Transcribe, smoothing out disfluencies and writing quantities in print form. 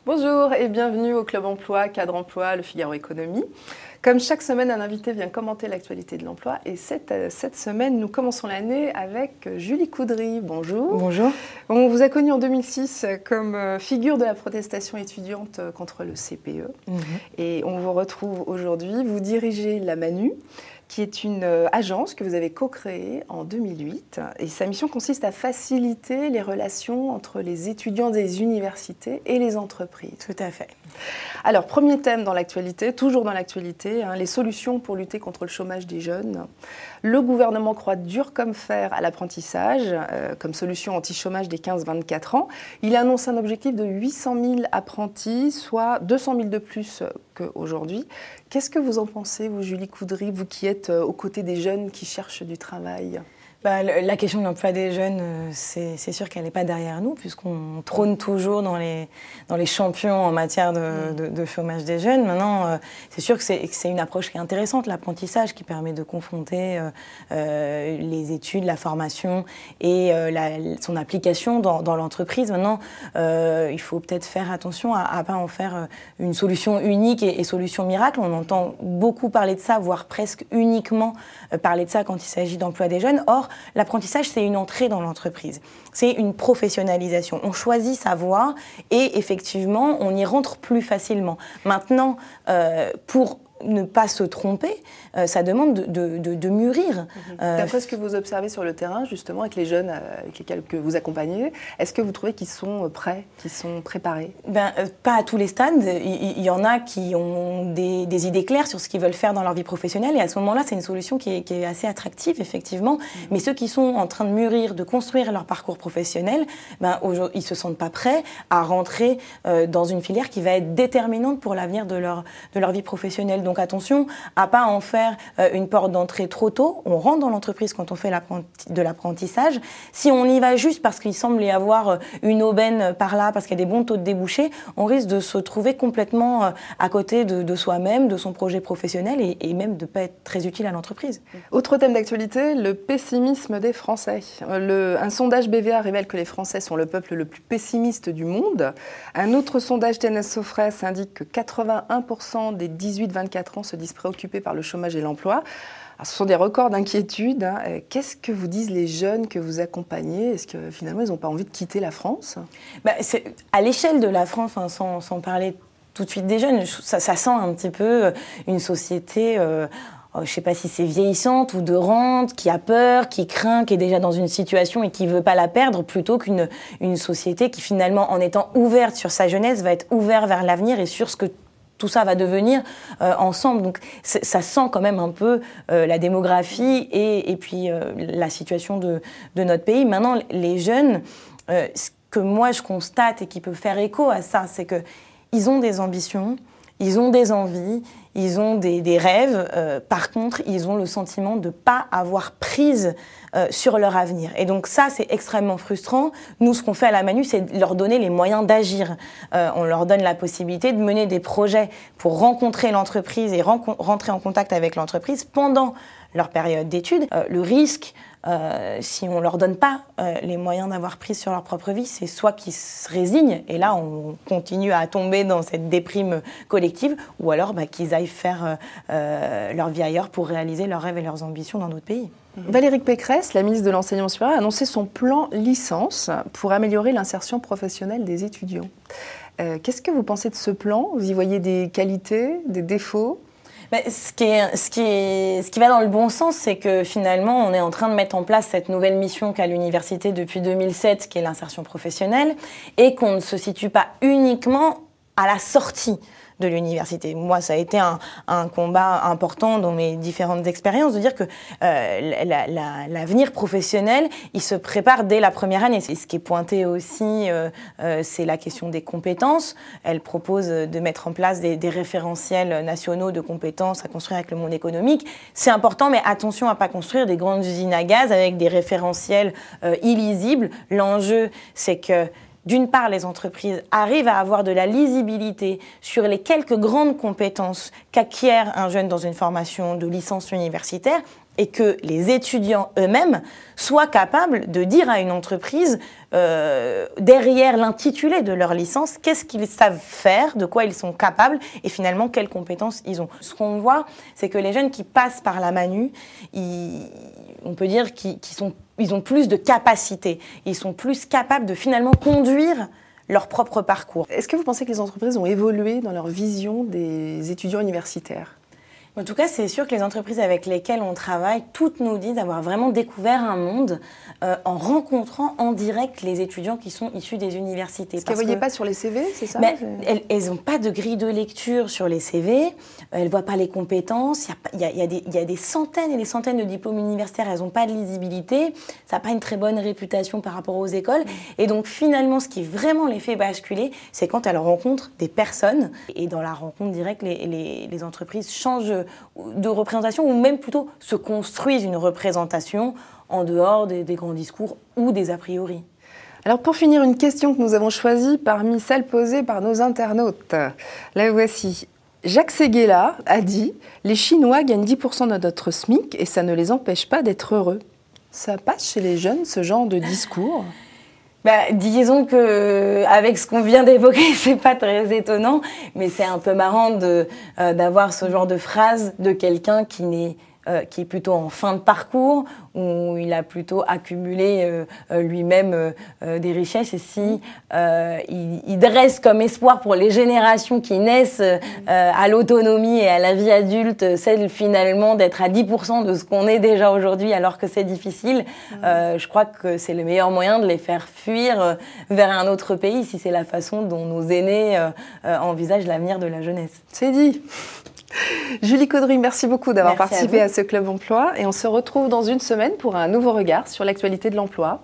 Bonjour et bienvenue au Club Emploi, Cadre Emploi, Le Figaro Économie. Comme chaque semaine, un invité vient commenter l'actualité de l'emploi et cette semaine, nous commençons l'année avec Julie Coudry. Bonjour. Bonjour. On vous a connu en 2006 comme figure de la protestation étudiante contre le CPE. Et on vous retrouve aujourd'hui. Vous dirigez la Manu, qui est une agence que vous avez co-créée en 2008. Et sa mission consiste à faciliter les relations entre les étudiants des universités et les entreprises. Tout à fait. Alors, premier thème dans l'actualité, toujours dans l'actualité, les solutions pour lutter contre le chômage des jeunes. Le gouvernement croit dur comme fer à l'apprentissage comme solution anti-chômage des 15-24 ans. Il annonce un objectif de 800 000 apprentis, soit 200 000 de plus qu'aujourd'hui. Qu'est-ce que vous en pensez, vous, Julie Coudry, vous qui êtes aux côtés des jeunes qui cherchent du travail ? La question de l'emploi des jeunes, c'est sûr qu'elle n'est pas derrière nous, puisqu'on trône toujours dans les champions en matière de chômage des jeunes. Maintenant, c'est sûr que c'est une approche qui est intéressante, l'apprentissage, qui permet de confronter les études, la formation et son application dans l'entreprise. Maintenant, il faut peut-être faire attention à ne pas en faire une solution unique et solution miracle. On entend beaucoup parler de ça, voire presque uniquement parler de ça quand il s'agit d'emploi des jeunes. Or, l'apprentissage, c'est une entrée dans l'entreprise. C'est une professionnalisation. On choisit sa voie et effectivement, on y rentre plus facilement. Maintenant, pour ne pas se tromper, ça demande de mûrir. D'après ce que vous observez sur le terrain, justement, avec les jeunes avec lesquels que vous accompagnez, est-ce que vous trouvez qu'ils sont prêts, qu'ils sont préparés ? Pas à tous les stades. Il y en a qui ont des idées claires sur ce qu'ils veulent faire dans leur vie professionnelle et à ce moment-là, c'est une solution qui est assez attractive, effectivement. Mais ceux qui sont en train de mûrir, de construire leur parcours professionnel, aujourd'hui, ils ne se sentent pas prêts à rentrer dans une filière qui va être déterminante pour l'avenir de leur vie professionnelle. Donc attention à ne pas en faire une porte d'entrée trop tôt. On rentre dans l'entreprise quand on fait de l'apprentissage. Si on y va juste parce qu'il semble y avoir une aubaine par là, parce qu'il y a des bons taux de débouchés, on risque de se trouver complètement à côté de soi-même, de son projet professionnel et même de ne pas être très utile à l'entreprise. Autre thème d'actualité, le pessimisme des Français. Un sondage BVA révèle que les Français sont le peuple le plus pessimiste du monde. Un autre sondage TNS Sofres indique que 81% des 18-24 ans se disent préoccupés par le chômage et l'emploi. Alors, ce sont des records d'inquiétude. Qu'est-ce que vous disent les jeunes que vous accompagnez ? Est-ce que finalement, ils n'ont pas envie de quitter la France ? À l'échelle de la France, sans parler tout de suite des jeunes, ça sent un petit peu une société... je ne sais pas si c'est vieillissante ou de rente, qui a peur, qui craint, qui est déjà dans une situation et qui ne veut pas la perdre, plutôt qu'une société qui finalement, en étant ouverte sur sa jeunesse, va être ouverte vers l'avenir et sur ce que tout ça va devenir ensemble. Donc ça sent quand même un peu la démographie et puis la situation de notre pays. Maintenant, les jeunes, ce que moi je constate et qui peut faire écho à ça, c'est qu'ils ont des ambitions, ils ont des envies, ils ont des rêves. Par contre, ils ont le sentiment de ne pas avoir prise sur leur avenir. Et donc ça, c'est extrêmement frustrant. Nous, ce qu'on fait à la Manu, c'est leur donner les moyens d'agir. On leur donne la possibilité de mener des projets pour rencontrer l'entreprise et rentrer en contact avec l'entreprise pendant leur période d'études. Le risque, si on ne leur donne pas les moyens d'avoir prise sur leur propre vie, c'est soit qu'ils se résignent, et là on continue à tomber dans cette déprime collective, ou alors qu'ils aillent faire leur vie ailleurs pour réaliser leurs rêves et leurs ambitions dans notre pays. Valérie Pécresse, la ministre de l'Enseignement supérieur, a annoncé son plan licence pour améliorer l'insertion professionnelle des étudiants. Qu'est-ce que vous pensez de ce plan ? Vous y voyez des qualités, des défauts ? Ce qui va dans le bon sens, c'est que finalement, on est en train de mettre en place cette nouvelle mission qu'a l'université depuis 2007, qui est l'insertion professionnelle, et qu'on ne se situe pas uniquement à la sortie de l'université. Moi, ça a été un combat important dans mes différentes expériences, de dire que l'avenir professionnel, il se prépare dès la première année. Et ce qui est pointé aussi, c'est la question des compétences. Elle propose de mettre en place des référentiels nationaux de compétences à construire avec le monde économique. C'est important, mais attention à ne pas construire des grandes usines à gaz avec des référentiels illisibles. L'enjeu, c'est que d'une part, les entreprises arrivent à avoir de la lisibilité sur les quelques grandes compétences qu'acquiert un jeune dans une formation de licence universitaire, et que les étudiants eux-mêmes soient capables de dire à une entreprise, derrière l'intitulé de leur licence, qu'est-ce qu'ils savent faire, de quoi ils sont capables et finalement quelles compétences ils ont. Ce qu'on voit, c'est que les jeunes qui passent par la Manu, on peut dire qu'ils ont plus de capacités, ils sont plus capables de finalement conduire leur propre parcours. Est-ce que vous pensez que les entreprises ont évolué dans leur vision des étudiants universitaires ? En tout cas, c'est sûr que les entreprises avec lesquelles on travaille, toutes nous disent avoir vraiment découvert un monde en rencontrant en direct les étudiants qui sont issus des universités. Parce qu'elles ne voyaient pas sur les CV, c'est ça? Elles n'ont pas de grille de lecture sur les CV, elles ne voient pas les compétences, il y a des centaines et des centaines de diplômes universitaires, elles n'ont pas de lisibilité, ça n'a pas une très bonne réputation par rapport aux écoles. Et donc finalement, ce qui vraiment les fait basculer, c'est quand elles rencontrent des personnes. Et dans la rencontre directe, les entreprises changent de représentation, ou même plutôt se construisent une représentation en dehors des grands discours ou des a priori. Alors pour finir, une question que nous avons choisie parmi celles posées par nos internautes. La voici. Jacques Séguéla a dit « Les Chinois gagnent 10% de notre SMIC et ça ne les empêche pas d'être heureux ». Ça passe chez les jeunes, ce genre de discours ? Disons qu'avec ce qu'on vient d'évoquer, c'est pas très étonnant, mais c'est un peu marrant d'avoir ce genre de phrase de quelqu'un qui est plutôt en fin de parcours, où il a plutôt accumulé lui-même des richesses. Et si il dresse comme espoir pour les générations qui naissent à l'autonomie et à la vie adulte, celle finalement d'être à 10% de ce qu'on est déjà aujourd'hui, alors que c'est difficile, je crois que c'est le meilleur moyen de les faire fuir vers un autre pays, si c'est la façon dont nos aînés envisagent l'avenir de la jeunesse. C'est dit. Julie Caudry, merci beaucoup d'avoir participé à ce Club Emploi et on se retrouve dans une semaine pour un nouveau regard sur l'actualité de l'emploi.